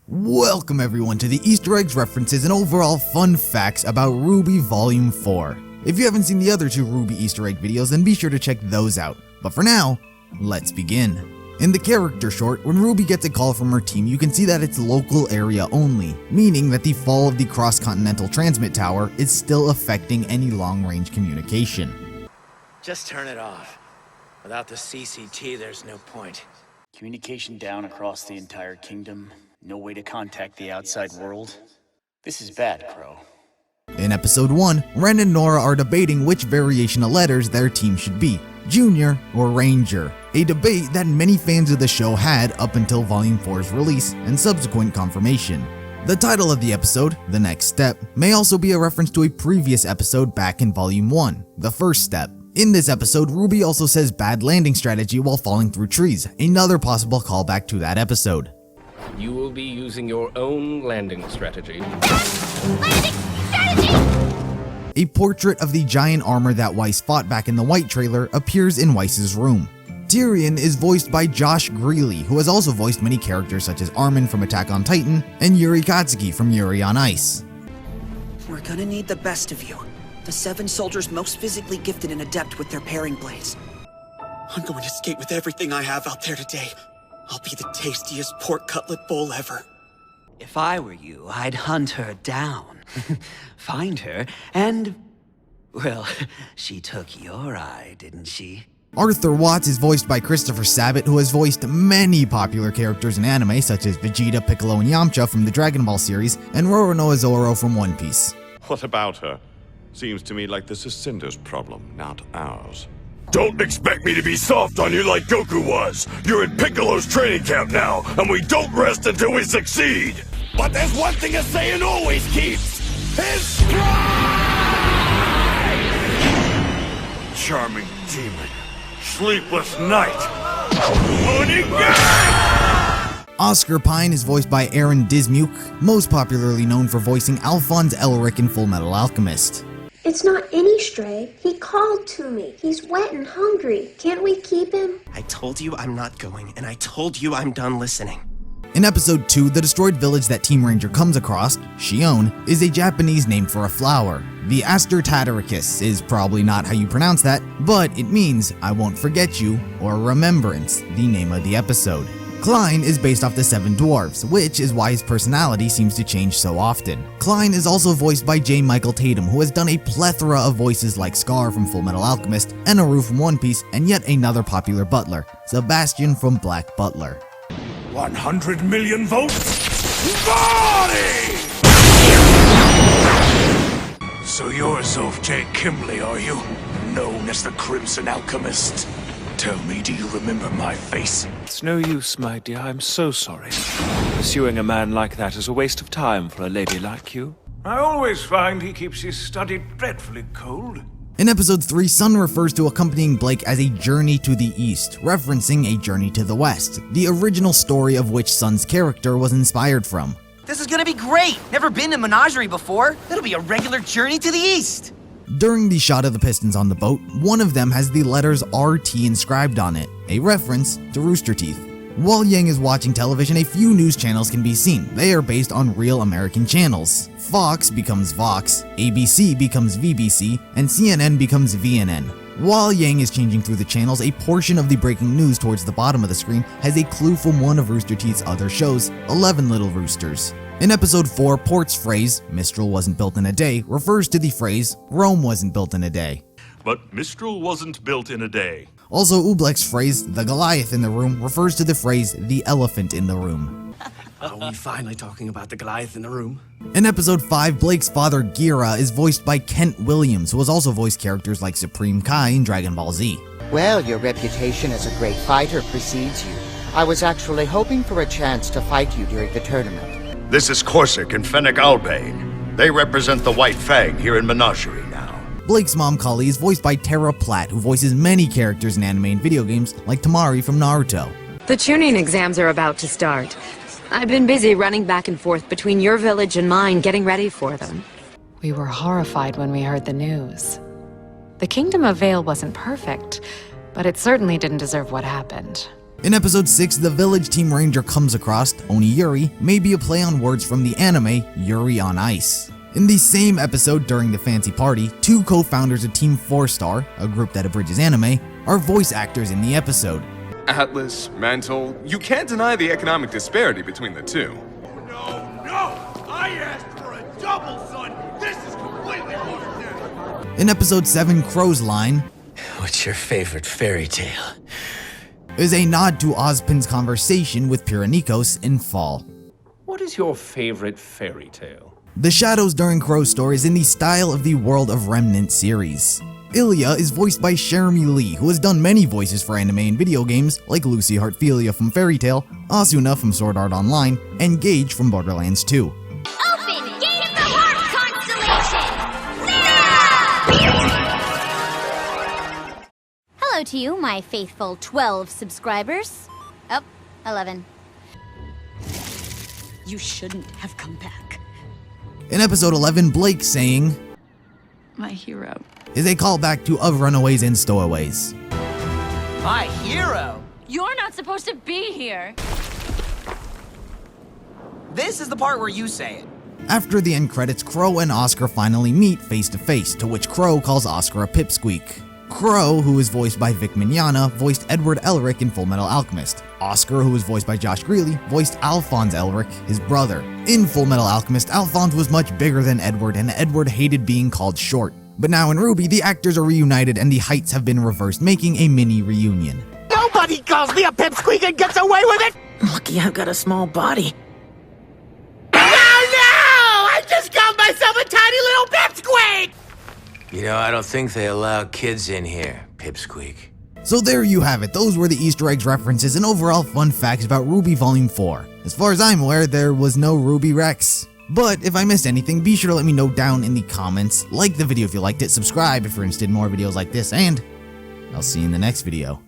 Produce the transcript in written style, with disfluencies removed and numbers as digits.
Welcome everyone to the Easter eggs, references, and overall fun facts about RWBY Volume 4. If you haven't seen the other two RWBY Easter egg videos, then be sure to check those out. But for now, let's begin. In the character short, when RWBY gets a call from her team, you can see that it's local area only, meaning that the fall of the cross-continental transmit tower is still affecting any long-range communication. Just turn it off. Without the CCT, there's no point. Communication down across the entire kingdom. No way to contact the outside world. This is bad, Crow. In episode 1, Ren and Nora are debating which variation of letters their team should be, Junior or Ranger, a debate that many fans of the show had up until Volume 4's release and subsequent confirmation. The title of the episode, The Next Step, may also be a reference to a previous episode back in Volume 1, The First Step. In this episode, RWBY also says bad landing strategy while falling through trees, another possible callback to that episode. You will be using your own landing strategy. Landing strategy! A portrait of the giant armor that Weiss fought back in the White trailer appears in Weiss's room. Tyrion is voiced by Josh Greeley, who has also voiced many characters such as Armin from Attack on Titan and Yuri Katsuki from Yuri on Ice. We're gonna need the best of you. The 7 soldiers most physically gifted and adept with their paring blades. I'm going to skate with everything I have out there today. I'll be the tastiest pork cutlet bowl ever. If I were you, I'd hunt her down, find her, and... well, she took your eye, didn't she? Arthur Watts is voiced by Christopher Sabat, who has voiced many popular characters in anime such as Vegeta, Piccolo, and Yamcha from the Dragon Ball series, and Roronoa Zoro from One Piece. What about her? Seems to me like this is Cinder's problem, not ours. Don't expect me to be soft on you like Goku was! You're in Piccolo's training camp now, and we don't rest until we succeed! But there's one thing a Saiyan always keeps! His pride! Charming demon. Sleepless night. Oscar Pine is voiced by Aaron Dismuke, most popularly known for voicing Alphonse Elric in Full Metal Alchemist. It's not any stray. He called to me. He's wet and hungry. Can't we keep him? I told you I'm not going, and I told you I'm done listening. In episode 2, the destroyed village that Team Ranger comes across, Shion, is a Japanese name for a flower. The Aster Tataricus is probably not how you pronounce that, but it means I won't forget you, or remembrance, the name of the episode. Klein is based off the 7 dwarves, which is why his personality seems to change so often. Klein is also voiced by J. Michael Tatum, who has done a plethora of voices like Scar from Full Metal Alchemist, Enaru from One Piece, and yet another popular butler, Sebastian from Black Butler. 100 million votes? Body! So you're Zoph J. Kimley, are you? Known as the Crimson Alchemist. Tell me, do you remember my face? It's no use, my dear. I'm so sorry. Pursuing a man like that is a waste of time for a lady like you. I always find he keeps his study dreadfully cold. In episode 3, Sun refers to accompanying Blake as a journey to the east, referencing a journey to the west, the original story of which Sun's character was inspired from. This is gonna be great! Never been to Menagerie before. It'll be a regular journey to the east! During the shot of the Pistons on the boat, one of them has the letters RT inscribed on it, a reference to Rooster Teeth. While Yang is watching television, a few news channels can be seen. They are based on real American channels. Fox becomes Vox, ABC becomes VBC, and CNN becomes VNN. While Yang is changing through the channels, a portion of the breaking news towards the bottom of the screen has a clue from one of Rooster Teeth's other shows, 11 Little Roosters. In episode 4, Port's phrase, Mistral wasn't built in a day, refers to the phrase, Rome wasn't built in a day. But Mistral wasn't built in a day. Also, Oobleck's phrase, the Goliath in the room, refers to the phrase, the elephant in the room. Are we finally talking about the Goliath in the room? In episode 5, Blake's father, Gira, is voiced by Kent Williams, who has also voiced characters like Supreme Kai in Dragon Ball Z. Well, your reputation as a great fighter precedes you. I was actually hoping for a chance to fight you during the tournament. This is Corsic and Fennec Albane. They represent the White Fang here in Menagerie now. Blake's mom, Kali, is voiced by Tara Platt, who voices many characters in anime and video games, like Tamari from Naruto. The tuning exams are about to start. I've been busy running back and forth between your village and mine, getting ready for them. We were horrified when we heard the news. The Kingdom of Vale wasn't perfect, but it certainly didn't deserve what happened. In episode 6, the village team ranger comes across Oniyuri, may be a play on words from the anime Yuri on Ice. In the same episode, during the fancy party, 2 co-founders of Team 4-Star, a group that abridges anime, are voice actors in the episode. Atlas, Mantle, you can't deny the economic disparity between the two. No! I asked for a double, son! This is completely watered down! In episode 7, Crow's line, "What's your favorite fairy tale?" is a nod to Ozpin's conversation with Pyranikos in Fall. What is your favorite fairy tale? The shadows during Crow's story is in the style of the World of Remnant series. Ilya is voiced by Jeremy Lee, who has done many voices for anime and video games, like Lucy Heartfilia from Fairy Tail, Asuna from Sword Art Online, and Gage from Borderlands 2. Open Gate of the Heart Constellation! Hello to you, my faithful 12 subscribers. Oh, 11. You shouldn't have come back. In episode 11, Blake saying, My hero. is a callback to Of Runaways and Stowaways. My hero? You're not supposed to be here. This is the part where you say it. After the end credits, Crow and Oscar finally meet face to face, to which Crow calls Oscar a pipsqueak. Crow, who is voiced by Vic Mignogna, voiced Edward Elric in Fullmetal Alchemist. Oscar, who was voiced by Josh Greeley, voiced Alphonse Elric, his brother. In Fullmetal Alchemist, Alphonse was much bigger than Edward, and Edward hated being called short. But now in RWBY, the actors are reunited and the heights have been reversed, making a mini reunion. Nobody calls me a pipsqueak and gets away with it! Lucky I've got a small body. Oh no! I just called myself a tiny little pipsqueak! You know, I don't think they allow kids in here, Pipsqueak. So there you have it, those were the Easter eggs references and overall fun facts about RWBY Volume 4. As far as I'm aware, there was no RWBY Rex. But if I missed anything, be sure to let me know down in the comments. Like the video if you liked it, subscribe if you're interested in more videos like this, and I'll see you in the next video.